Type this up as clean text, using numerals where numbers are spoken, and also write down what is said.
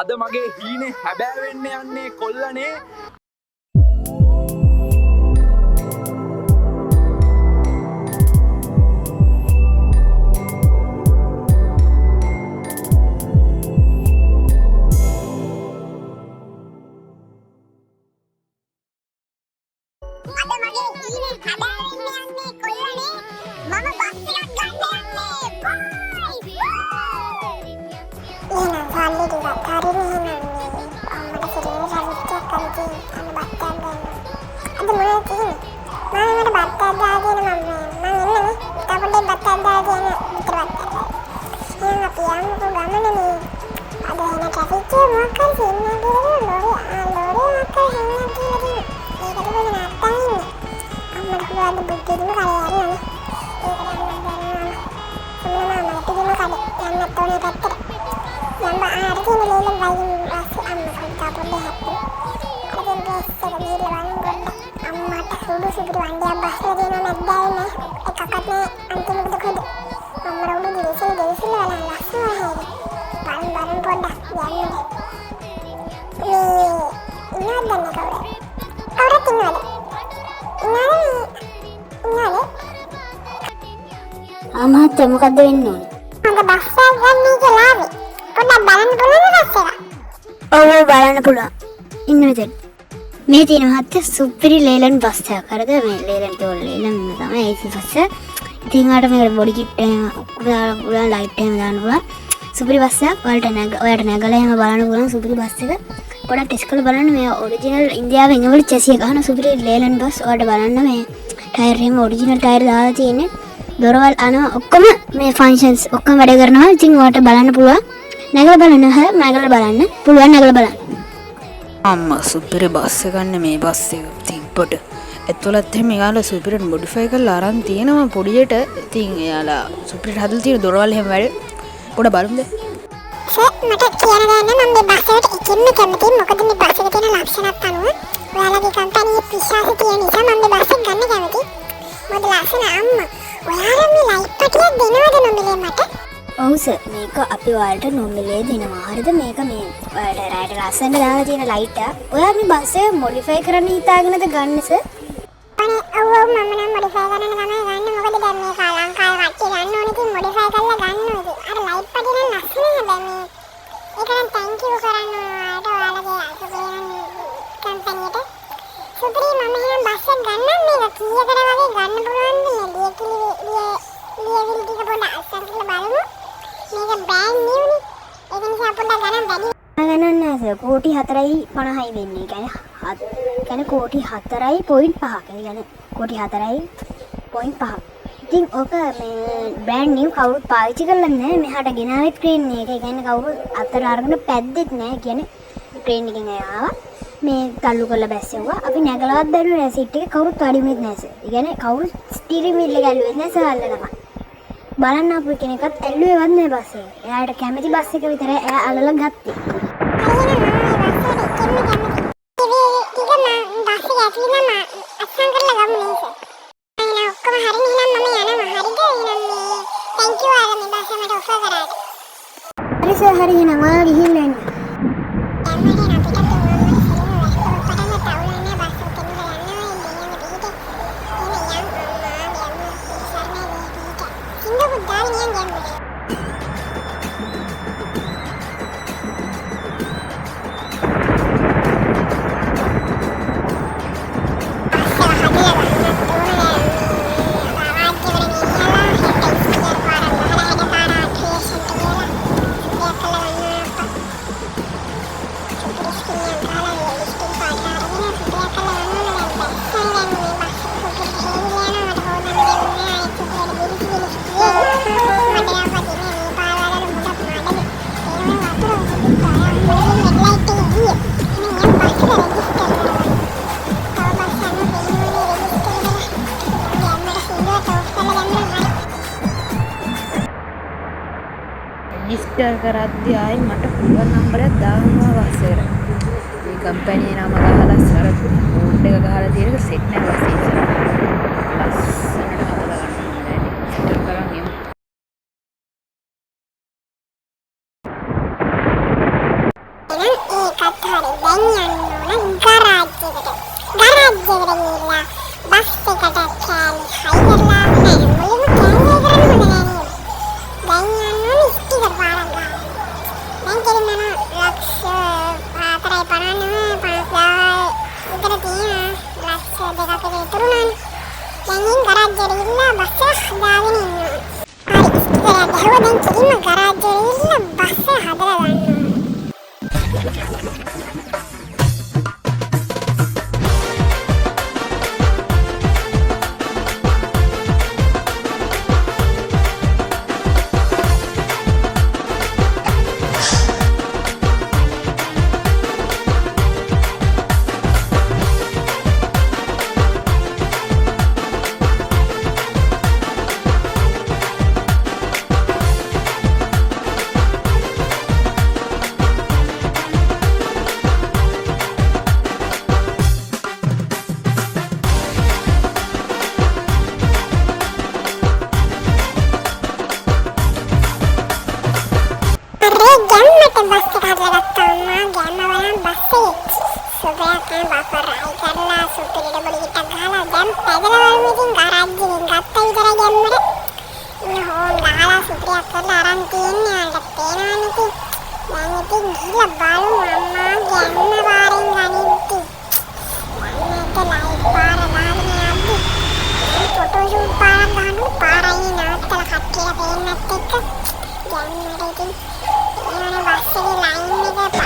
අද මගේ හීනේ හැබෑ වෙන්න යන්නේ කොල්ලනේ. අමාත් මොකද්ද වෙන්න ඕනේ? හොඳ බස් එකක් ගන්න කියලා ආවේ. පොඩ්ඩක් බලන්න පුළුවන්ද බස් එක? ඔව් බලන්න පුළුවන්. ඉන්න මෙතන. මේ තියෙන මහත්ය සුපිරි ලේලන් බස් එකක්. අරද මේ ලේලන් තෝල් ලේලන් තමයි AC බස් එක. ඉතින් ආට මේකට බොඩි කිට් එක දාලා පුළුවන්, ලයිට් එකම දාන්න පුළුවන්. සුපිරි බස් එකක්. ඔයාලට නැගලා එහෙම බලන්න පුළුවන් සුපිරි බස් එක. පොඩක් ටෙස්ට් කරලා බලන්න මේ ඔරිජිනල් ඉන්දියාවේ ඉංග්‍රීසි චැසිය ගහන සුපිරි ලේලන් බස්. ඔයාලට බලන්න මේ ටයර් එහෙම ඔරිජිනල් ටයර් දාලා තියෙන්නේ. දොරවල් ඔක්කොම මේ ෆන්ක්ෂන්ස් ඔක්කොම වැඩ කරනවා. ඉතින් ඔයාලට බලන්න පුළුවන්. නැගලා බලන්න නැගලා බලන්න පුළුවන් නැගලා බලන්න. අම්මා සුපිරි බස් එක ගන්න මේ බස් එක තිබ්බට ඇතුළත් එහෙම එයාලා සුපිරිට මොඩිෆයි කරලා අරන් තියෙනවා පොඩියට. ඉතින් එයාලා සුපිරිට හදලා තියෙන දොරවල් එහෙම වැඩ පොඩ බලමුද? මට කියන්න දෙන්න මම මේ බස් එකට ඉක්ින්න කැමතියි. මොකද මේ බස් එකේ තියෙන ලක්ෂණත් අනුව ඔයාලගේ කම්පැනි විශ්වාස තියෙන නිසා මම මේ බස් එක ගන්න කැමතියි. මොකද ලක්ෂණ අම්මා ඔයාලා මේ ලයිට් පටියක් දෙනවද නොමිලේ මට? ඔව් සර් මේක අපි ඔයාලට නොමිලේ දෙනවා. හරිද? මේක මේ ඔයාලට රැට ලස්සනට දාලා තියෙන ලයිට් එක. ඔයා මේ බස් එක මොඩිෆයි කරන්න හිතාගෙනද ගන්න සර්? අනේ ඔව් මම නම් මොඩිෆයි කරන්න තමයි ගන්න. මොකද දැන් මේක අලංකාර කට්ටිය ගන්න ඕනේ. ඉතින් මොඩිෆයි කරලා ගන්න ඕනේ. අර ලයිට් පටිය නම් ලස්සන හැබැයි ඒක නම් තැන්ක් යූ කරන්න ඕනට ඔයාලගේ කම්පැනිට. සුපිරි මම එහෙනම් බස් එක ගන්නම්. මේක කීයකට වගේ ගන්න පුළුවන්ද? ලියවිලි ටික පොඩ්ඩක් අස්සන් කරලා බලමු. මේක බ්‍රෑන්ඩ් නිව්නේ. ඒක නිසා පොඩ්ඩක් ගණන් වැඩි. ගණන් නෑ සර්. කෝටි 4.50යි වෙන්නේ. කියන්නේ කෝටි 4.5ක්. කියන්නේ කෝටි 4.5. ඉතින් ඔක මේ බ්‍රෑන්ඩ් නිව් කවුරුත් පාවිච්චි කරලා නැහැ. මෙහාට ගෙනාවෙත් ක්‍රේන් එක. ඒ කියන්නේ කවුරුත් අතර අරගෙන පැද්දෙත් නැහැ. කියන්නේ ක්‍රේන් එකෙන් ආවා. මේ තල්ලු කරලා බැස්සෙව්වා. අපි නැගලවත් බැලුවේ නැහැ. සීට් එකේ කවුරුත් වැඩිුමෙත් නැහැ සර්. ඒ කියන්නේ කවුරුත් ස්ටියරින් වීල් එක ඇල්ලුවෙත් නැහැ සර් අල්ලනවා. බලන්න අපු කෙනෙක්වත් ඇල්ලුවේවත් නැහැ බස් එක. එයාට කැමති බස් එක විතරයි එයා අල්ලලා ගත්තේ. හරි සර් හරි එහෙනම් ඔයා ගිහින් එන්න. රෙජිස්ටර් කරද්දී ආයි මට පුළුවන් නම්බරයක් දානවා බස් එකට. මේ කම්පැනි නම ගහලා සර බෝඩ් එක ගහලා තියෙන සෙට් නෑ බස් එක. ලස්සනට හදලා ගන්න ඕනේ. රෙජිස්ටර් කරන් එමු. එකත් හරි දැන් යන්න ඕන ගරාජ් එකට. ගරාජ් එකට ගිහිල්ලා බස් එකට කෑලි හයි කරලා නෑ මුලින්ම කෑලි කරන්න හොඳ නෑ නේද? දැන් යන්න ඕන ස්ටිකර් පාරක් ගන්න. දැන් කෙලින්ම යන ලක්ෂ 4.59 50,000 විතර තියෙන ලක්ෂ 2ක විතර උනානේ. දැන් ඉන් ගරාජ් එකට ගිහිල්ලා බස් එක හදාගෙන ඉන්නවා. හරි ස්ටිකර් එක ගහුවා දැන් කෙලින්ම ගරාජ් එකට ගිහිල්ලා බස් එක හදලා ගන්න ඕන. බස් එක හදලා ගත්තා අම්මා ගැම්ම බලන් බස් එකේ සුපර් කෑම බාපර් රයි කරලා සුපිරිට බොඩි ගිටක් ගහලා දැන් පැදලා වල්මු ඉතින් ගරාජ් එකෙන් ගත්ත විතරයි ගැම්මට ඉන්න හෝන් ගහලා සුපිරියක් කරලා අරන් තියන්නේ අල්ලට පේනවනේ ඉතින් දැන් ඉතින් ගිහලා බලමු අම්මා ගැම්ම පාරෙන් ගනිද්දි අම්මට ලයිට් පාර දාගෙන යද්දි ෆොටෝ ෂූට් පාරක් ගහන්න පාරයි නවත්තලා කට්ටියලා පේන්නත් එක්ක ගැම්මට ඉතින් බස් එකේ ලයින් එක